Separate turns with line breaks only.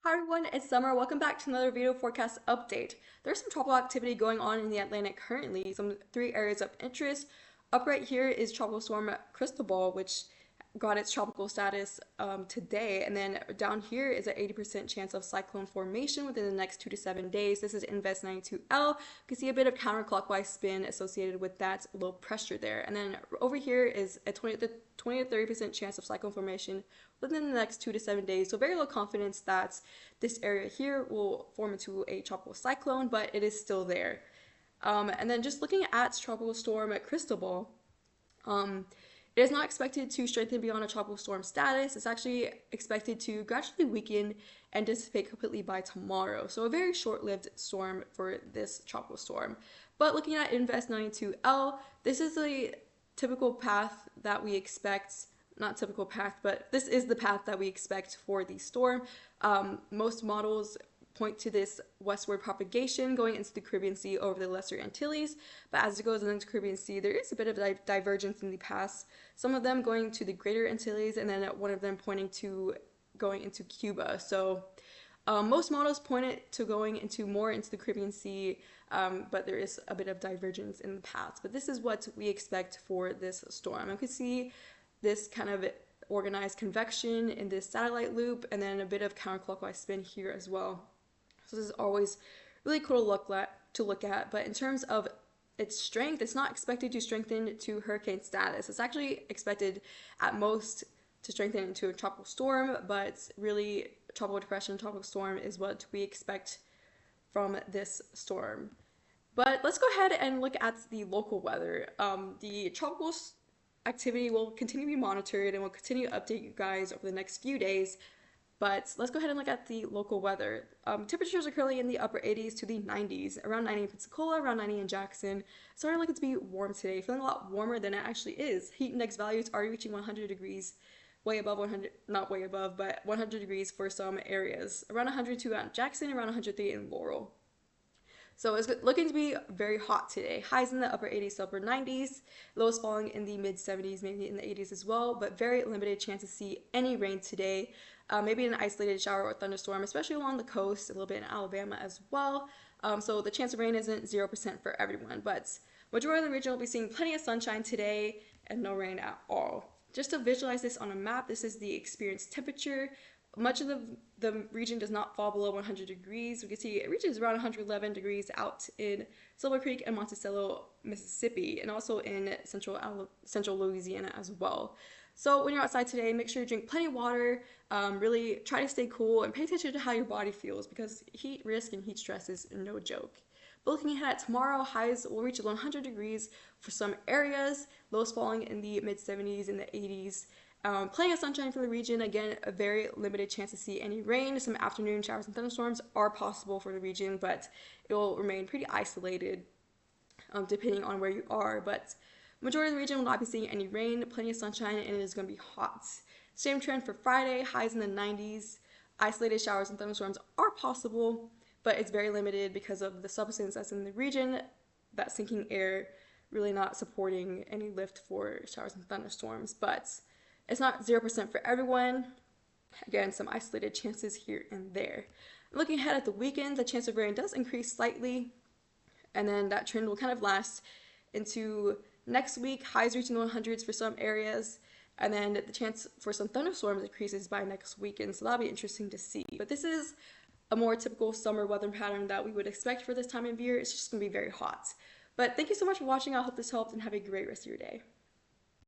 Hi everyone, it's Summer. Welcome back to another video forecast update. There's some tropical activity going on in the Atlantic currently, some three areas of interest. Up right here is Tropical Storm Cristobal, which got its tropical status today. And then down here is an 80% chance of cyclone formation within the next 2 to 7 days. This is Invest 92L. You can see a bit of counterclockwise spin associated with that low pressure there. And then over here is a 20 to 30% chance of cyclone formation within the next 2 to 7 days. So very low confidence that this area here will form into a tropical cyclone, but it is still there. And then just looking at tropical storm at Cristobal, it is not expected to strengthen beyond a tropical storm status. It's actually expected to gradually weaken and dissipate completely by tomorrow. So a very short-lived storm for this tropical storm. But looking at Invest 92L, this is a typical path that we expect, not typical path, but this is the path that we expect for the storm. Most models point to this westward propagation going into the Caribbean Sea over the Lesser Antilles, but as it goes into the Caribbean Sea, there is a bit of divergence in the paths. Some of them going to the Greater Antilles, and then one of them pointing to going into Cuba. So most models point it to going into more into the Caribbean Sea, but there is a bit of divergence in the paths. But this is what we expect for this storm. You can see this kind of organized convection in this satellite loop, and then a bit of counterclockwise spin here as well. So this is always really cool to look at. But in terms of its strength, it's not expected to strengthen to hurricane status. It's actually expected at most to strengthen into a tropical storm, but really tropical depression, tropical storm is what we expect from this storm. But let's go ahead and look at the local weather. The tropical activity will continue to be monitored and will continue to update you guys over the next few days. But let's go ahead and look at the local weather. Temperatures are currently in the upper 80s to the 90s, around 90 in Pensacola, around 90 in Jackson. Starting to look to be warm today, feeling a lot warmer than it actually is. Heat index values are reaching 100 degrees, way above 100, not way above, but 100 degrees for some areas. Around 102 at Jackson, around 103 in Laurel. So it's looking to be very hot today. Highs in the upper 80s to upper 90s, lows falling in the mid 70s, maybe in the 80s as well, but very limited chance to see any rain today. Maybe an isolated shower or thunderstorm, especially along the coast, a little bit in Alabama as well. So the chance of rain isn't 0% for everyone, but majority of the region will be seeing plenty of sunshine today and no rain at all. Just to visualize this on a map, this is the experienced temperature. Much of the region does not fall below 100 degrees. We can see it reaches around 111 degrees out in Silver Creek and Monticello, Mississippi, and also in central Louisiana as well. So when you're outside today, make sure you drink plenty of water, really try to stay cool, and pay attention to how your body feels because heat risk and heat stress is no joke. But looking ahead at tomorrow, highs will reach 100 degrees for some areas, lows falling in the mid 70s and the 80s. Plenty of sunshine for the region. Again, a very limited chance to see any rain. Some afternoon showers and thunderstorms are possible for the region, but it will remain pretty isolated depending on where you are. But majority of the region will not be seeing any rain, plenty of sunshine, and it is going to be hot. Same trend for Friday, highs in the 90s. Isolated showers and thunderstorms are possible, but it's very limited because of the substance that's in the region, that sinking air really not supporting any lift for showers and thunderstorms. But it's not 0% for everyone. Again, some isolated chances here and there. Looking ahead at the weekend, the chance of rain does increase slightly, and then that trend will kind of last into next week, highs reaching the 100s for some areas, and then the chance for some thunderstorms increases by next weekend, so that'll be interesting to see. But this is a more typical summer weather pattern that we would expect for this time of year. It's just going to be very hot. But thank you so much for watching. I hope this helped, and have a great rest of your day.